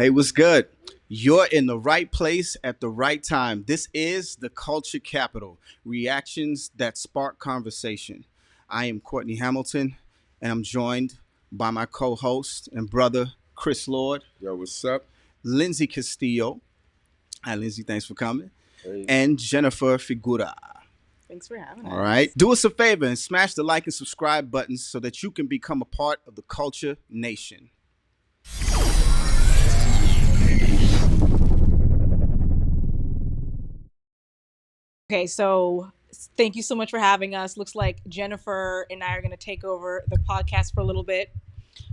Hey, what's good? You're in the right place at the right time. This is the Culture Capital, reactions that spark conversation. I am Courtney Hamilton, and I'm joined by my co-host and brother, Chris Lord, Yo, what's up? Lindsay Castillo. Hi, Lindsay, thanks for coming. Hey. And Jennifer Figura. Thanks for having us. All right. Do us a favor and smash the like and subscribe buttons so that you can become a part of the Culture Nation. Okay, so thank you so much for having us. Looks like Jennifer and I are going to take over the podcast for a little bit.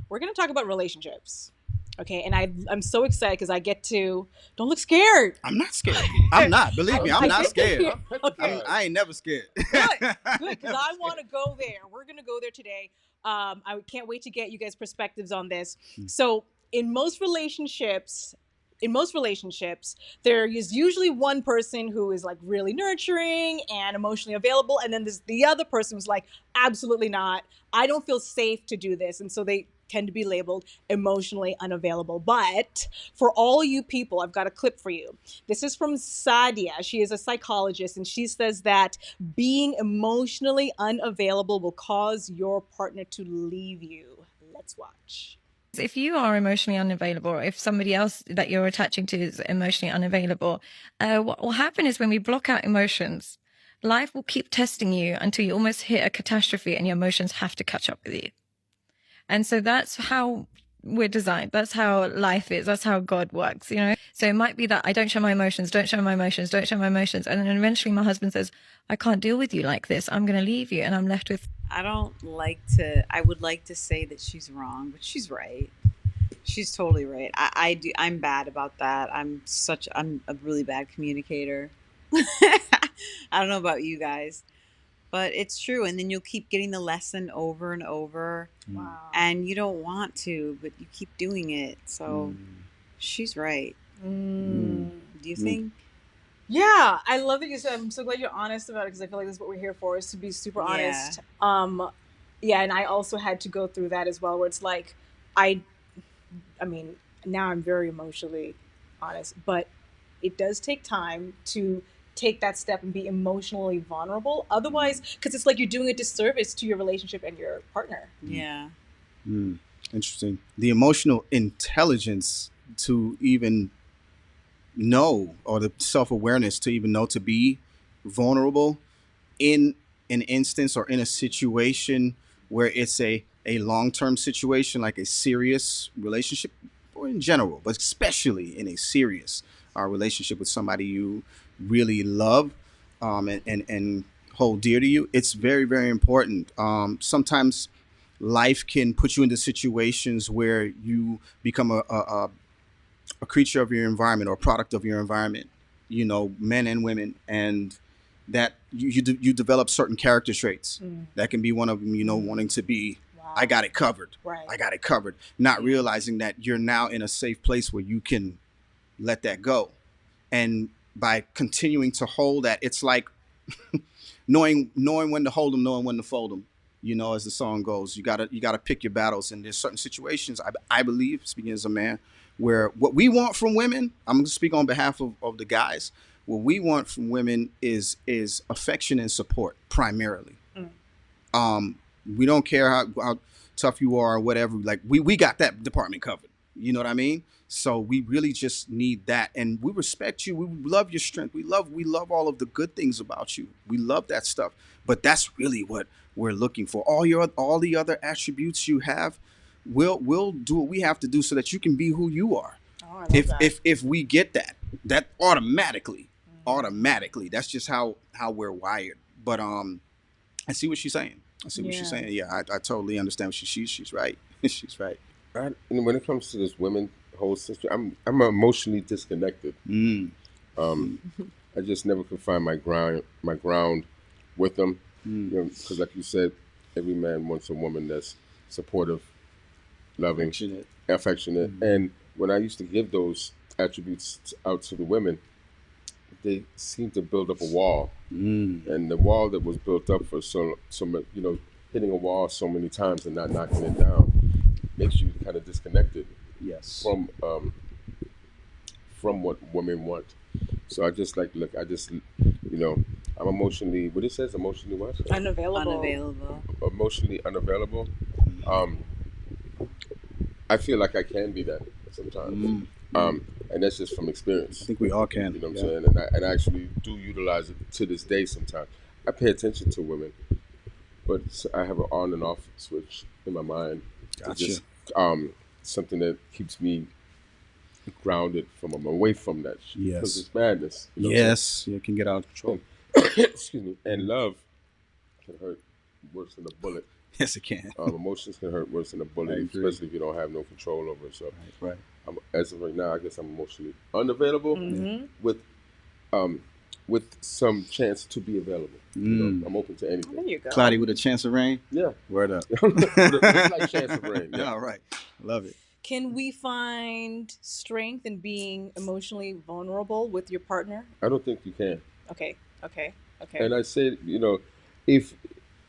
We're going to talk about relationships. Okay, and I'm so excited because I get to. Don't look scared. I'm not scared. I'm not. Believe me, I'm not scared. Okay. I ain't never scared. Good, because I want to go there. We're going to go there today. I can't wait to get you guys' perspectives on this. So, in most relationships, there is usually one person who is like really nurturing and emotionally available, and then there's the other person who's like, absolutely not. I don't feel safe to do this, and so they tend to be labeled emotionally unavailable. But for all you people, I've got a clip for you. This is from Sadia. She is a psychologist, and she says that being emotionally unavailable will cause your partner to leave you. Let's watch. If you are emotionally unavailable, or if somebody else that you're attaching to is emotionally unavailable, what will happen is when we block out emotions, life will keep testing you until you almost hit a catastrophe and your emotions have to catch up with you. And so that's how we're designed. That's how life is. That's how God works, you know? So it might be that I don't show my emotions, don't show my emotions, don't show my emotions. And then eventually my husband says, I can't deal with you like this. I'm going to leave you. And I'm left with. I would like to say that she's wrong, but she's right. She's totally right. I'm bad about that. I'm a really bad communicator. I don't know about you guys, but it's true. And then you'll keep getting the lesson over and over. Wow. And you don't want to, but you keep doing it. So she's right. Do you think? Yeah, I love that you said. I'm so glad you're honest about it, because I feel like that's what we're here for, is to be super honest. Yeah, and I also had to go through that as well, where it's like, I mean, now I'm very emotionally honest, but it does take time to take that step and be emotionally vulnerable. Otherwise, because it's like you're doing a disservice to your relationship and your partner. Yeah. Interesting. The emotional intelligence to even know, or the self-awareness to even know to be vulnerable in an instance or in a situation where it's a long-term situation, like a serious relationship, or in general, but especially in a serious relationship with somebody you really love and hold dear to you. It's very, very important. Sometimes life can put you into situations where you become a creature of your environment or a product of your environment, you know, men and women, and that you develop certain character traits. That can be one of them, you know, wanting to be, I got it covered. Right. I got it covered. Not realizing that you're now in a safe place where you can let that go. And by continuing to hold that, it's like knowing when to hold them, knowing when to fold them. You know, as the song goes, you gotta pick your battles. And there's certain situations, I believe, speaking as a man, where what we want from women, I'm gonna speak on behalf of the guys. What we want from women is affection and support primarily. We don't care how tough you are or whatever. Like we got that department covered. You know what I mean? So we really just need that, and we respect you. We love your strength. We love all of the good things about you. We love that stuff. But that's really what we're looking for. All the other attributes you have, we'll do what we have to do so that you can be who you are. Oh, I love that. If we get that automatically, that's just how we're wired. But I see what she's saying. She's saying. Yeah, I totally understand. She's right. She's right. And when it comes to this women whole system, I'm emotionally disconnected. I just never could find my ground with them. You know, because like you said, every man wants a woman that's supportive, loving, affectionate. And when I used to give those attributes out to the women, they seemed to build up a wall. And the wall that was built up for so you know, hitting a wall so many times and not knocking it down makes you kind of disconnected from from what women want. So I just like, look, I'm emotionally, what it says, emotionally what? Unavailable. Emotionally unavailable. I feel like I can be that sometimes. And that's just from experience. I think we all can. You know what I'm saying? And I actually do utilize it to this day sometimes. I pay attention to women, but I have an on and off switch in my mind. Gotcha. It's just something that keeps me grounded from away from that. Yes. Because it's madness. You know yes. You can get out of control. Excuse me. And love can hurt worse than a bullet. Yes, it can. Emotions can hurt worse than a bullet, especially if you don't have no control over it. So, right. As of right now, I guess I'm emotionally unavailable with some chance to be available. You know, I'm open to anything. There you go. Cloudy with a chance of rain? Yeah. Word up. It's like chance of rain. Yeah. All right. Love it. Can we find strength in being emotionally vulnerable with your partner? I don't think you can. Okay. And I said,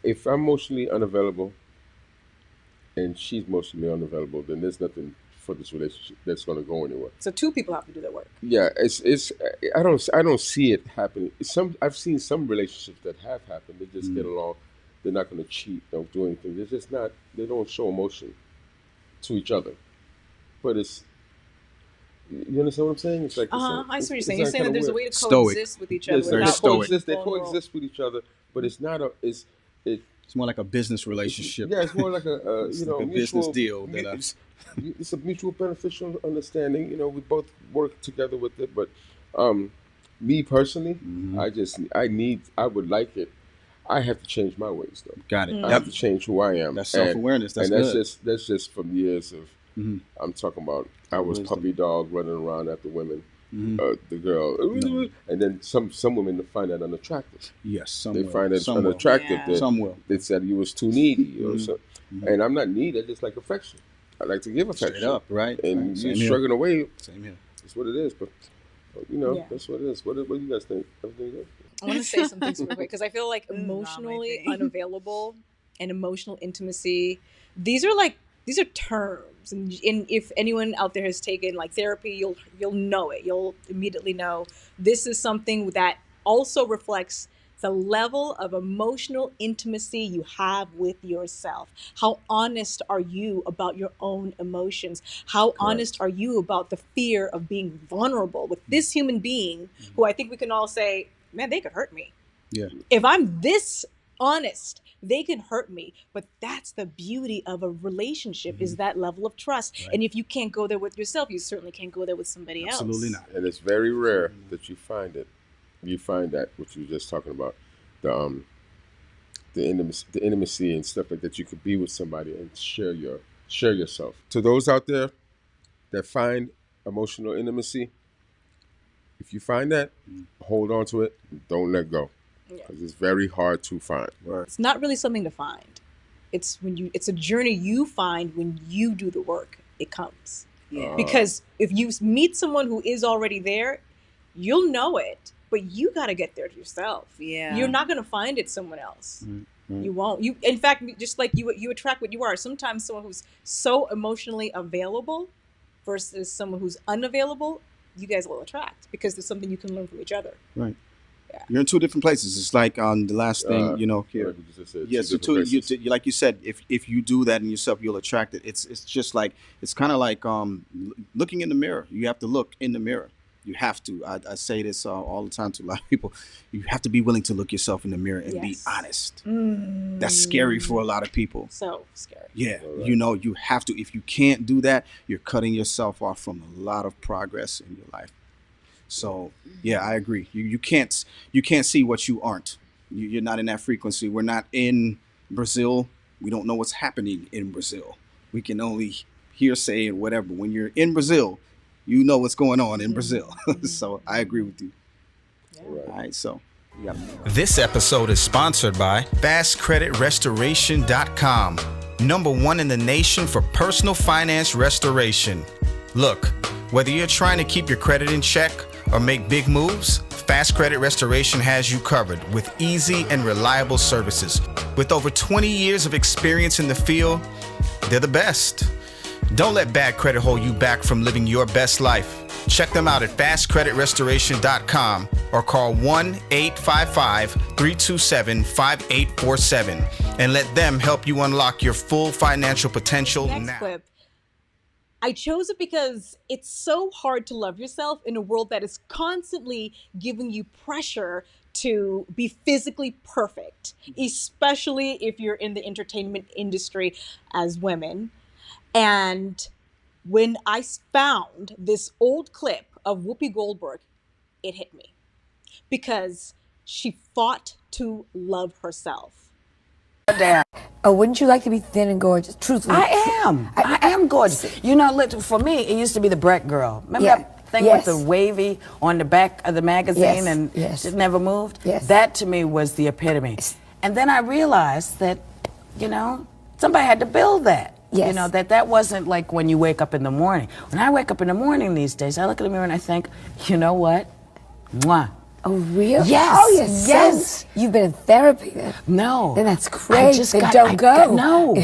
if I'm emotionally unavailable and she's emotionally unavailable, then there's nothing for this relationship that's going to go anywhere. So two people have to do their work. Yeah, it's I don't see it happening. I've seen some relationships that have happened. They just get along. They're not going to cheat. Don't do anything. They're just not. They don't show emotion to each other. But it's. You understand what I'm saying? It's like I see what you're saying. You're You're saying that there's a way to stoic. coexist with each other. Yes, they coexist with each other, but it's not a. It's more like a business relationship. Yeah, it's more like a like a business deal. It's a mutual beneficial understanding. We both work together with it. But me personally, I would like it. I have to change my ways though. Got it. I have to change who I am. That's self-awareness. That's just from years of. I'm talking about. I was puppy dog running around after women. The girl, and then some women find that unattractive. Yes, some they will. find it Some unattractive. will. Some will. They said you was too needy, and I'm not needy. I just like affection. I like to give affection. Straight up, right? And right. you're struggling away. Same here. That's what it is. But that's what it is. What do you guys think? Everything good? I want to say something super quick because I feel like emotionally unavailable and emotional intimacy. These are terms, and if anyone out there has taken like therapy, you'll know it. You'll immediately know this is something that also reflects the level of emotional intimacy you have with yourself. How honest are you about your own emotions? How honest are you about the fear of being vulnerable with this human being who I think we can all say, man, they could hurt me. Yeah. If I'm this honest, they can hurt me. But that's the beauty of a relationship is that level of trust. Right. And if you can't go there with yourself, you certainly can't go there with somebody else. Absolutely not. And it's very rare that you find it. You find that what you were just talking about, the intimacy and stuff like that. You could be with somebody and share yourself. To those out there that find emotional intimacy, if you find that, hold on to it. Don't let go, because it's very hard to find. It's not really something to find. It's a journey you find when you do the work. It comes because if you meet someone who is already there, you'll know it. But you got to get there yourself. Yeah. You're not going to find it somewhere else. You won't. In fact, just like you attract what you are. Sometimes someone who's so emotionally available versus someone who's unavailable, you guys will attract because there's something you can learn from each other. Right. Yeah. You're in two different places. It's like on the last thing, here. Yes, like you said, if you do that in yourself, you'll attract it. It's just like, it's kind of like looking in the mirror. You have to look in the mirror. You have to. I say this all the time to a lot of people. You have to be willing to look yourself in the mirror and be honest. That's scary for a lot of people. So scary. Yeah, you have to. If you can't do that, you're cutting yourself off from a lot of progress in your life. So yeah, I agree. You can't see what you aren't. You're not in that frequency. We're not in Brazil. We don't know what's happening in Brazil. We can only hearsay and whatever. When you're in Brazil, you know what's going on in Brazil. So I agree with you. Yeah. All right, so. This episode is sponsored by FastCreditRestoration.com, #1 in the nation for personal finance restoration. Look, whether you're trying to keep your credit in check or make big moves, Fast Credit Restoration has you covered with easy and reliable services. With over 20 years of experience in the field, they're the best. Don't let bad credit hold you back from living your best life. Check them out at fastcreditrestoration.com or call 1-855-327-5847 and let them help you unlock your full financial potential Next now. clip. I chose it because it's so hard to love yourself in a world that is constantly giving you pressure to be physically perfect, especially if you're in the entertainment industry as women. And when I found this old clip of Whoopi Goldberg, it hit me because she fought to love herself. Oh, wouldn't you like to be thin and gorgeous? Truthfully. I am gorgeous. You know, for me, it used to be the Brett girl. Remember that thing with the wavy on the back of the magazine and it never moved? Yes. That to me was the epitome. And then I realized that, you know, somebody had to build that. Yes. You know, that wasn't like when you wake up in the morning. When I wake up in the morning these days, I look in the mirror and I think, you know what? Mwah. Oh, really? Yes. Oh, yes. So you've been in therapy then? No. Then that's great. Don't go. No,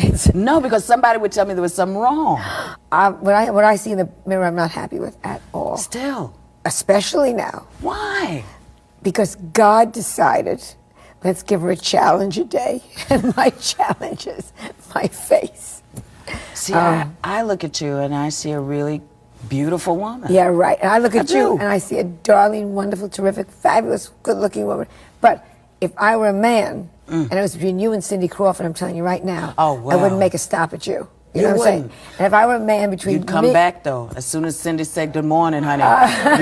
because somebody would tell me there was something wrong. What I see in the mirror, I'm not happy with at all. Still. Especially now. Why? Because God decided, let's give her a challenge a day. And my challenge is my face. See, I look at you and I see a really beautiful woman. Yeah, right. And I look at you and I see a darling, wonderful, terrific, fabulous, good-looking woman. But if I were a man, and it was between you and Cindy Crawford, I'm telling you right now, I wouldn't make a stop at you. You know what I'm saying? And if I were a man between You'd come back, though. As soon as Cindy said good morning, honey,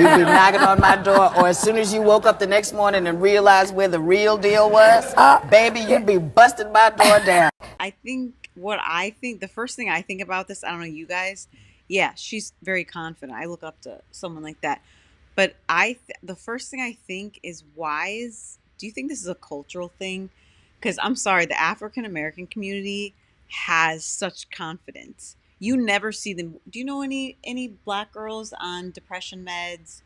you'd be knocking on my door. Or as soon as you woke up the next morning and realized where the real deal was, baby, you'd be busting my door down. I think the first thing I think about this, I don't know you guys, yeah, she's very confident. I look up to someone like that. But the first thing I think is do you think this is a cultural thing? Because I'm sorry, the African American community has such confidence. You never see them. Do you know any black girls on depression meds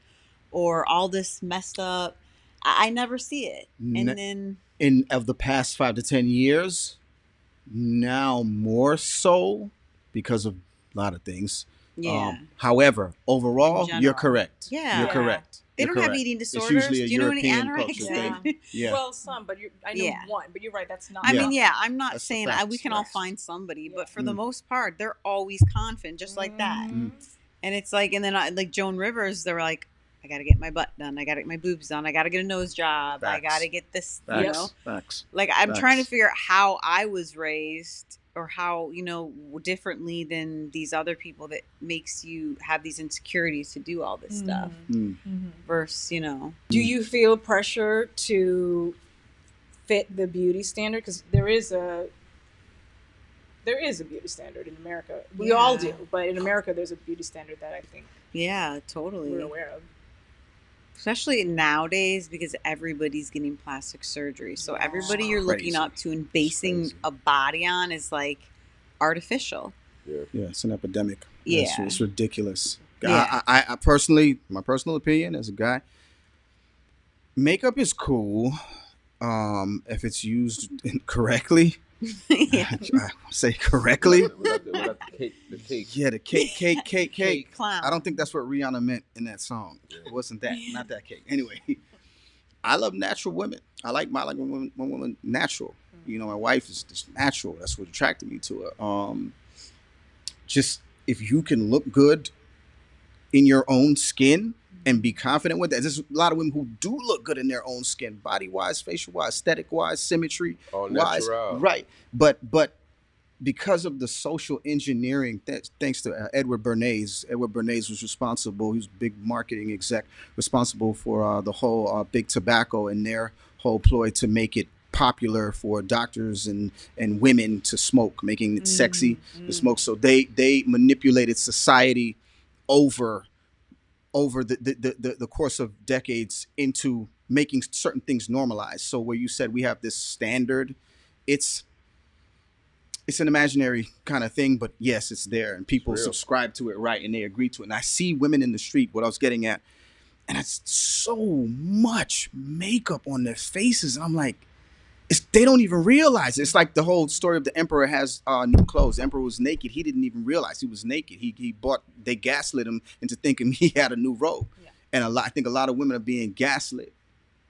or all this messed up? I never see it. And then of the past 5 to 10 years, now more so because of a lot of things. Yeah. However, overall, you're correct. Yeah. You're correct. They You're don't have correct. eating disorders. It's usually a Do you know European any culture anorexia? thing. Yeah. Well, some, but I know one. But you're right. That's not. I mean, I'm not saying we can all find somebody, but for the most part, they're always confident, just like that. And it's like, and then like Joan Rivers, they're like, I got to get my butt done. I got to get my boobs done. I got to get a nose job. I got to get this, you know. Like, I'm trying to figure out how I was raised or how, you know, differently than these other people that makes you have these insecurities to do all this stuff versus, you know. Do you feel pressure to fit the beauty standard? Because there is a beauty standard in America. We all do, but in America, there's a beauty standard that I think totally we're aware of. Especially nowadays because everybody's getting plastic surgery. So everybody you're looking up to and basing a body on is like artificial. Yeah, it's an epidemic. Yeah. It's ridiculous. Yeah. I personally, my personal opinion as a guy, makeup is cool if it's used correctly. I say correctly. The cake. Yeah, the cake. Clown. I don't think that's what Rihanna meant in that song. It wasn't that. Not that cake. Anyway, I love natural women. I like one woman natural. You know, my wife is just natural. That's what attracted me to her. Just if you can look good in your own skin and be confident with that. There's a lot of women who do look good in their own skin, body-wise, facial-wise, aesthetic-wise, symmetry-wise. Right. But because of the social engineering, thanks to Edward Bernays. Edward Bernays was responsible. He was a big marketing exec, responsible for the whole big tobacco and their whole ploy to make it popular for doctors and women to smoke, making it sexy to smoke. So they manipulated society over the course of decades into making certain things normalized. So where you said we have this standard, it's an imaginary kind of thing, but yes, it's there, and people subscribe to it, right, and they agree to it. And I see women in the street, what I was getting at, and it's so much makeup on their faces, and I'm like, they don't even realize it. It's like the whole story of the emperor has new clothes. The emperor was naked. He didn't even realize he was naked. They gaslit him into thinking he had a new robe. Yeah. And I think a lot of women are being gaslit,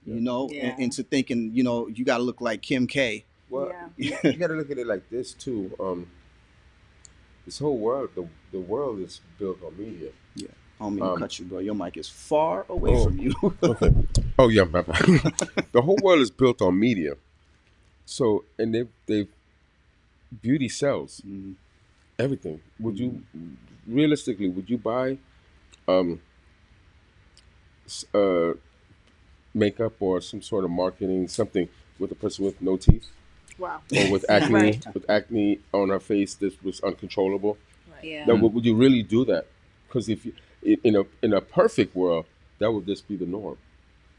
into thinking, you got to look like Kim K. Well, you got to look at it like this too. This whole world, the world is built on media. Yeah. I don't mean to cut you, bro. Your mic is far away from you. Okay. Oh yeah, my bad. The whole world is built on media. So, and they beauty sells everything. Would you realistically buy makeup or some sort of marketing, something with a person with no teeth? Wow. Or with acne, with acne on her face that was uncontrollable? Right. Yeah. Now, would you really do that? Because if you, in a perfect world, that would just be the norm.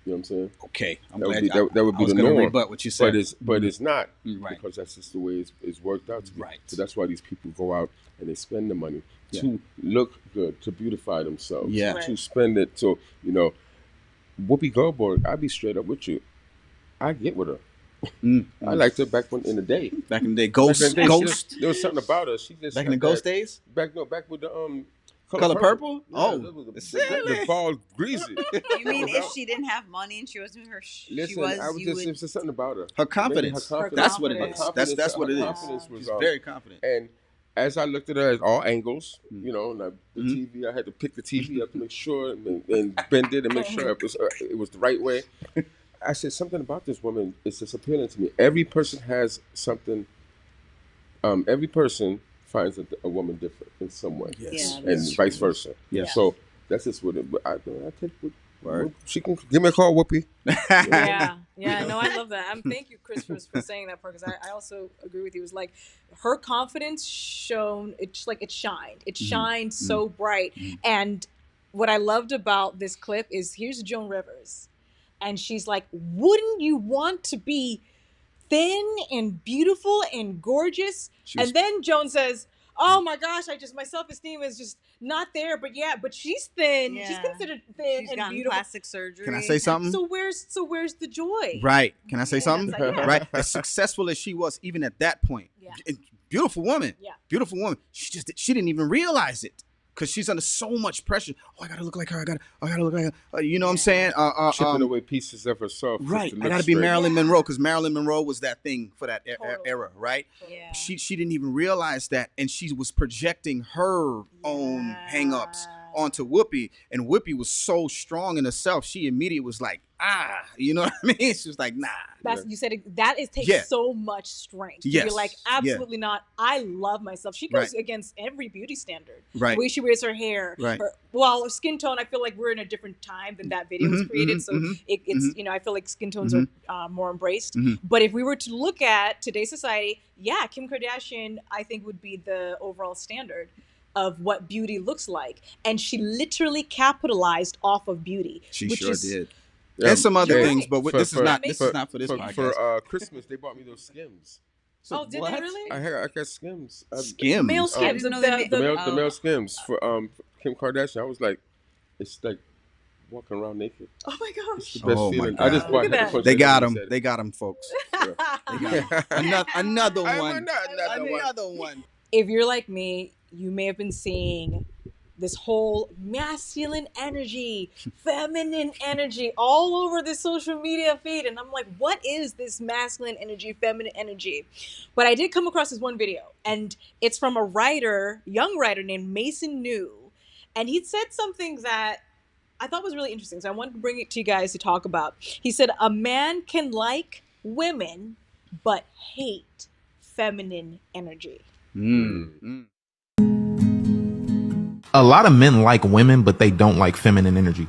You know what I'm saying? Okay, that would be the norm. Rebut what you said, but it's not, right? Because that's just the way it's worked out to be. Right. So that's why these people go out and they spend the money to look good, to beautify themselves, to spend it. So Whoopi Goldberg, I'll be straight up with you. I get with her. I liked her back in the day. Back in the day, Ghost. There was something about her. She just back in the Ghost days. Back with the Color purple? Yeah, the ball greasy. You mean if she didn't have money and she wasn't her? Listen, it was something about her. Her confidence. That's what it is. That's what it is. Confidence was very confident. And as I looked at her at all angles, and the TV, I had to pick the TV up to make sure and bend it and make sure it was the right way. I said something about this woman is just appealing to me. Every person has something. Every person finds a woman different in some way, and vice versa. Yes. So that's just what it. But I take. She can give me a call, Whoopi. No, I love that. Thank you, Chris, for saying that part, because I also agree with you. It was like her confidence shone. It's like it shined. It shined so bright. And what I loved about this clip is here's Joan Rivers, and she's like, "Wouldn't you want to be thin and beautiful and gorgeous?" And then Joan says, "Oh my gosh, my self-esteem is just not there." But she's thin. Yeah. She's considered thin she's and gotten beautiful. Plastic surgery. Can I say something? So where's the joy? Right. Can I say something? Right. As successful as she was, even at that point, beautiful woman. Yeah. Beautiful woman. She didn't even realize it. Because she's under so much pressure. Oh, I gotta look like her. I gotta look like her. You know what I'm saying? Chipping away pieces of herself. Right. I gotta be Marilyn Monroe, because Marilyn Monroe was that thing for that era, right? Yeah. She didn't even realize that, and she was projecting her own hangups onto Whoopi, and Whoopi was so strong in herself. She immediately was like, you know what I mean? She was like, nah. You said that takes so much strength. Yes. You're like, absolutely not. I love myself. She goes against every beauty standard. Right. The way she wears her hair. Right. Her skin tone, I feel like we're in a different time than that video was created. It's I feel like skin tones are more embraced. But if we were to look at today's society, Kim Kardashian, I think, would be the overall standard of what beauty looks like. And she literally capitalized off of beauty. She sure did. And some other things, but this is not for this podcast. For Christmas, they bought me those skims. So did they really? I got skims. Skims? Male skims. The male skims for Kim Kardashian. I was like, it's like walking around naked. Oh my gosh. It's the best feeling. I just bought that. They got him. They got him, folks. Another one. Another one. If you're like me, you may have been seeing this whole masculine energy, feminine energy all over the social media feed. And I'm like, what is this masculine energy, feminine energy? But I did come across this one video, and it's from a young writer named Mason New. And he said something that I thought was really interesting. So I wanted to bring it to you guys to talk about. He said, a man can like women, but hate feminine energy. A lot of men like women, but they don't like feminine energy,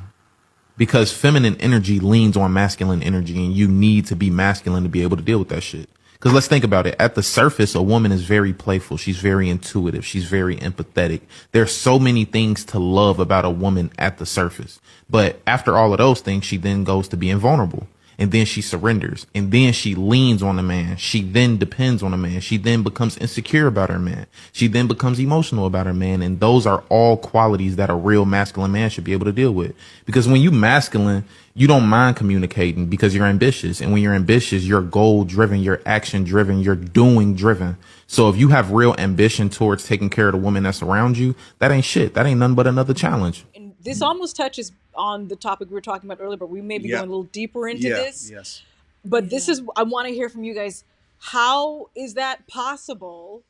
because feminine energy leans on masculine energy, and you need to be masculine to be able to deal with that shit. Because let's think about it. At the surface, a woman is very playful. She's very intuitive. She's very empathetic. There's so many things to love about a woman at the surface. But after all of those things, she then goes to being vulnerable. and then she surrenders, and then she leans on the man. She then depends on the man. She then becomes insecure about her man. She then becomes emotional about her man. And those are all qualities that a real masculine man should be able to deal with. Because when you masculine, you don't mind communicating because you're ambitious. And when you're ambitious, you're goal driven, you're action driven, you're doing driven. So if you have real ambition towards taking care of the woman that's around you, that ain't shit. That ain't nothing but another challenge. And this almost touches on the topic we were talking about earlier, but we may be going a little deeper into this. Yes. But this is, I want to hear from you guys. How is that possible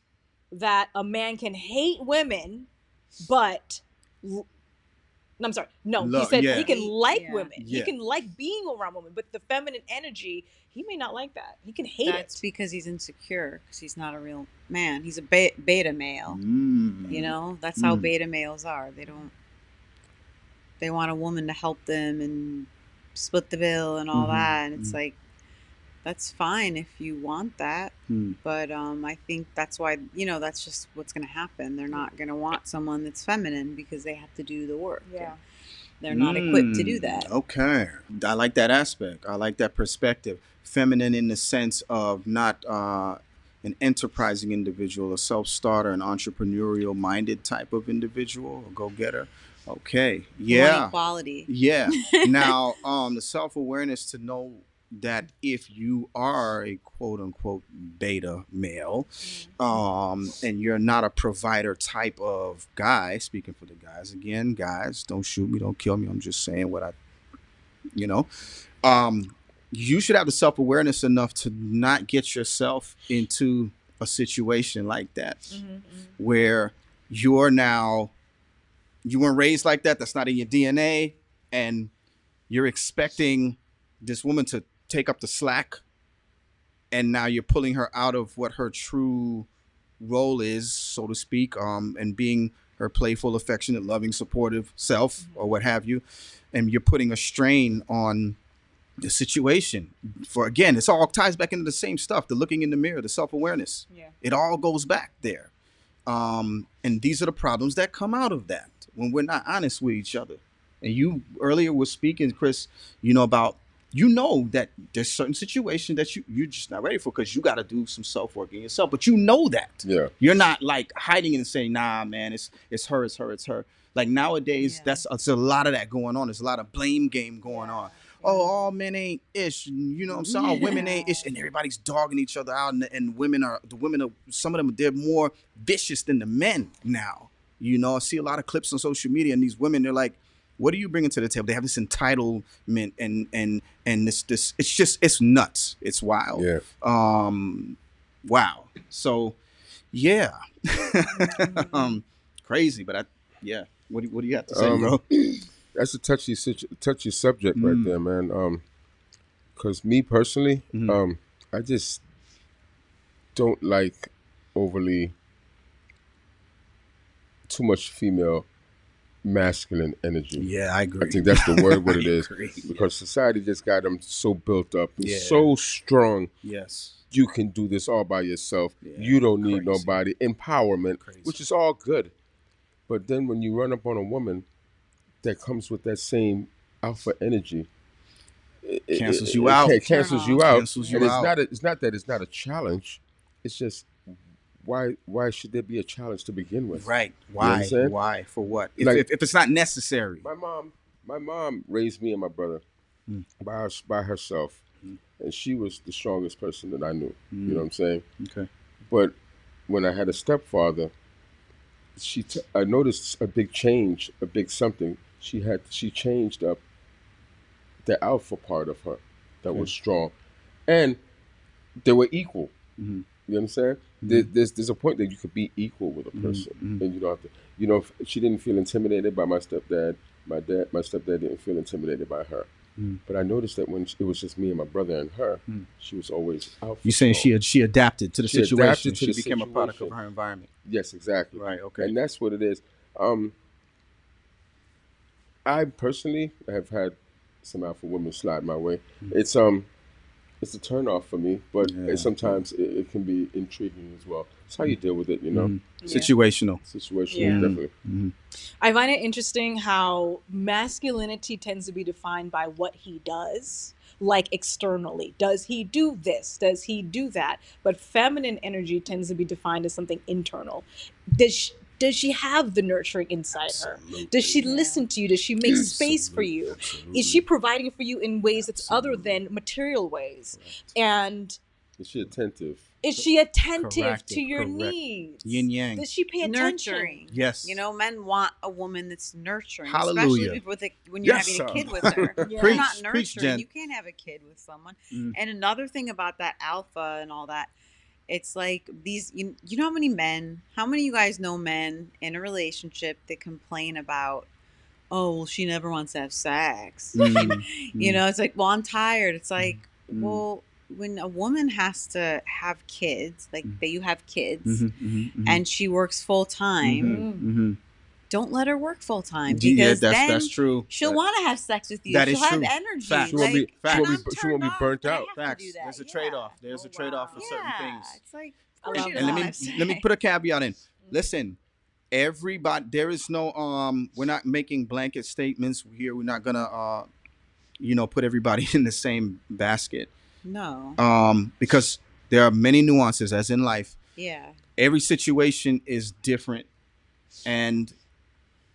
that a man can hate women, but I'm sorry. No, he said he can like women. He can like being around women, but the feminine energy, he may not like that. He can hate it. That's because he's insecure, because he's not a real man. He's a beta male. You know, that's how beta males are. They want a woman to help them and split the bill and all that. And it's like, that's fine if you want that. But I think that's why, you know, that's just what's going to happen. They're not going to want someone that's feminine because they have to do the work. Yeah. They're not equipped to do that. Okay. I like that aspect. I like that perspective. Feminine in the sense of not an enterprising individual, a self-starter, an entrepreneurial minded type of individual, a go-getter. Okay. Yeah. Equality. Yeah. Now, the self-awareness to know that if you are a quote unquote beta male, and you're not a provider type of guy, speaking for the guys again, guys, don't shoot me, don't kill me. I'm just saying what you should have the self-awareness enough to not get yourself into a situation like that, where you weren't raised like that. That's not in your DNA. And you're expecting this woman to take up the slack, and now you're pulling her out of what her true role is, so to speak, and being her playful, affectionate, loving, supportive self, or what have you, and you're putting a strain on the situation. For again, it's all ties back into the same stuff: the looking in the mirror, the self-awareness. It all goes back there, and these are the problems that come out of that when we're not honest with each other. And you earlier was speaking, Chris, about, that there's certain situations that you're just not ready for because you got to do some self-work in yourself. But that. You're not like hiding it and saying, nah, man, it's her. Like nowadays, it's a lot of that going on. There's a lot of blame game going on. Oh, all men ain't ish. You know what I'm saying? All women ain't ish. And everybody's dogging each other out. And some of them, they're more vicious than the men now. I see a lot of clips on social media, and these women, they're like, what are you bringing to the table? They have this entitlement and this it's nuts. It's wild. Yeah. Wow. So, yeah. Crazy, but What do you have to say, bro? That's a touchy subject right there, man. Because me personally, I just don't like overly too much female masculine energy. Yeah, I agree. I think that's the word, what it is. Because society just got them so built up, and so strong. Yes. You can do this all by yourself. You don't need nobody. Empowerment, which is all good. But then when you run up on a woman that comes with that same alpha energy, it cancels you out. It cancels you out. And it's not that it's not a challenge. It's just, why should there be a challenge to begin with? Right. Why? You know why? For what? If it's not necessary. My mom raised me and my brother by herself, and she was the strongest person that I knew. You know what I'm saying? Okay. But when I had a stepfather, I noticed a big change, a big something. She changed up the alpha part of her that was strong, and they were equal. You understand? There's a point that you could be equal with a person, and you don't have to. If she didn't feel intimidated by my stepdad. My stepdad didn't feel intimidated by her. But I noticed that when it was just me and my brother and her, she was always alpha. You're saying she adapted to the situation. She became a product of her environment. Yes, exactly. Right. Okay. And that's what it is. I personally have had some alpha women slide my way. It's it's a turn off for me, but sometimes it can be intriguing as well. It's how you deal with it, you know. Situational. Definitely. I find it interesting how masculinity tends to be defined by what he does, like externally. Does he do this? Does he do that? But feminine energy tends to be defined as something internal. Does she have the nurturing inside her? Does she listen to you? Does she make space for you? Is she providing for you in ways that's other than material ways? And is she attentive? Is she attentive to your needs? Yin yang. Does she pay attention? Nurturing. Yes. You know, men want a woman that's nurturing, Hallelujah. especially when you're having a kid with her. If you're not nurturing, you can't have a kid with someone. And another thing about that alpha and all that, it's like these, you know how many of you guys know men in a relationship that complain about, oh, well, she never wants to have sex. You know, it's like, well, I'm tired. It's like, well, when a woman has to have kids, like that you have kids, and she works full time, don't let her work full time, because that's true. She'll want to have sex with you. That She'll is have true. energy. Facts. She won't be burnt out. Facts. There's a trade-off. There's a trade-off for certain things. It's like, and let me put a caveat in. Listen, everybody, there is no we're not making blanket statements here. We're not gonna put everybody in the same basket. No. Because there are many nuances, as in life. Yeah. Every situation is different, and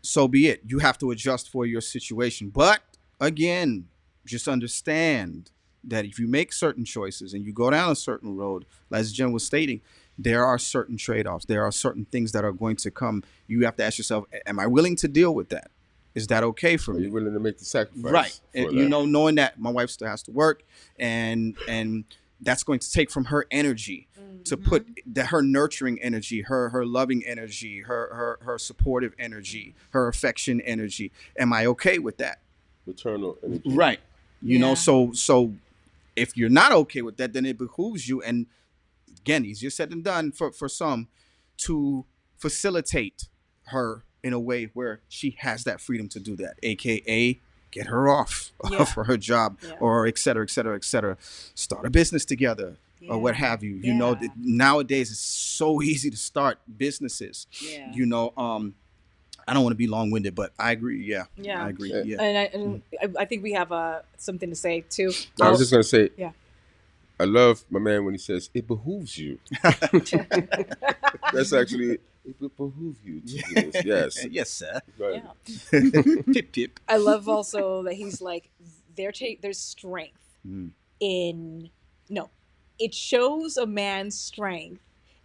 so be it. You have to adjust for your situation. But again, just understand that if you make certain choices and you go down a certain road, as Jen was stating, there are certain trade-offs. There are certain things that are going to come. You have to ask yourself, am I willing to deal with that? Is that okay for me? Are you willing to make the sacrifice? Right. And, knowing that my wife still has to work, and that's going to take from her energy to put her nurturing energy, her loving energy, her supportive energy, her affection energy. Am I okay with that? Maternal energy. Right. You know, so if you're not okay with that, then it behooves you, and again, easier said than done for some, to facilitate her in a way where she has that freedom to do that, aka get her off for her job, or et cetera, et cetera, et cetera. Start a business together, or what have you. You know, nowadays it's so easy to start businesses. You know, I don't want to be long-winded, but I agree. I agree. And I think we have something to say too. I was just gonna say, I love my man when he says it behooves you. That's actually, it behooves you to do this. Yes. Yes, sir. Right. Pip pip. I love also that he's like, there's strength in, it shows a man's strength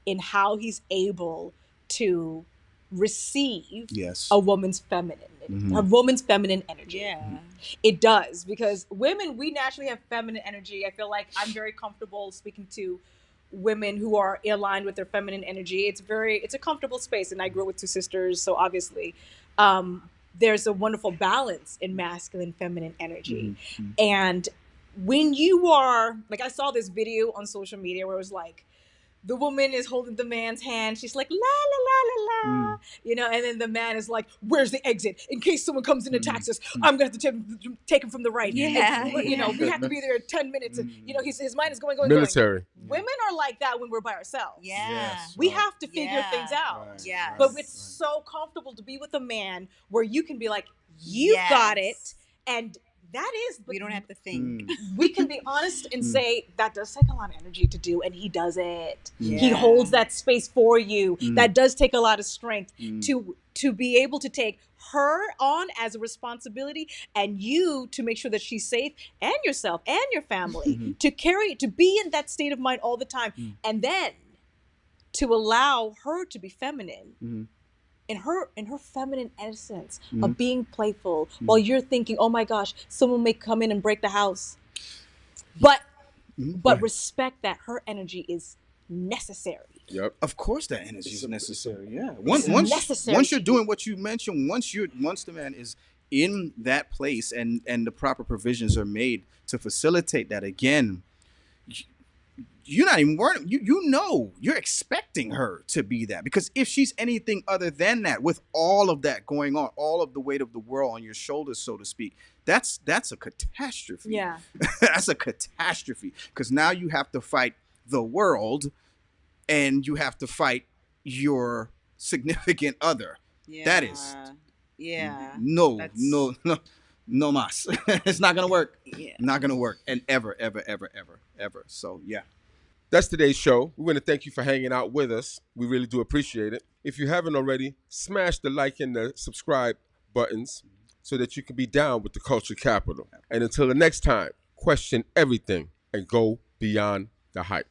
in how he's able to receive a woman's feminine, a woman's feminine energy. It does, because women, we naturally have feminine energy. I feel like I'm very comfortable speaking to women who are aligned with their feminine energy. It's a comfortable space, and I grew up with two sisters, so obviously there's a wonderful balance in masculine feminine energy. And when you are like, I saw this video on social media where it was like, the woman is holding the man's hand. She's like, la, la, la, la, la. You know, and then the man is like, where's the exit? In case someone comes and attacks us, I'm going to have to take him from the right. And, we have to be there in 10 minutes. And, his mind is going. Military. Women are like that when we're by ourselves. Yes, we have to figure things out. Yes. But it's so comfortable to be with a man where you can be like, you got it. And that is, we don't have to think. We can be honest and say that does take a lot of energy to do, and he does it. He holds that space for you. That does take a lot of strength to be able to take her on as a responsibility, and you to make sure that she's safe, and yourself and your family to be in that state of mind all the time, and then to allow her to be feminine. In her feminine essence of being playful, while you're thinking, oh my gosh, someone may come in and break the house. But respect that her energy is necessary. Yep. Of course that energy is necessary. Yeah. Once you're doing what you mentioned, once the man is in that place and the proper provisions are made to facilitate that, again, you're not even worried. You know, you're expecting her to be that, because if she's anything other than that, with all of that going on, all of the weight of the world on your shoulders, so to speak, that's a catastrophe. Yeah. That's a catastrophe, because now you have to fight the world, and you have to fight your significant other. Yeah. That is no mas. It's not gonna work. Yeah. Not gonna work, and ever. So yeah. That's today's show. We want to thank you for hanging out with us. We really do appreciate it. If you haven't already, smash the like and the subscribe buttons so that you can be down with the culture capital. And until the next time, question everything and go beyond the hype.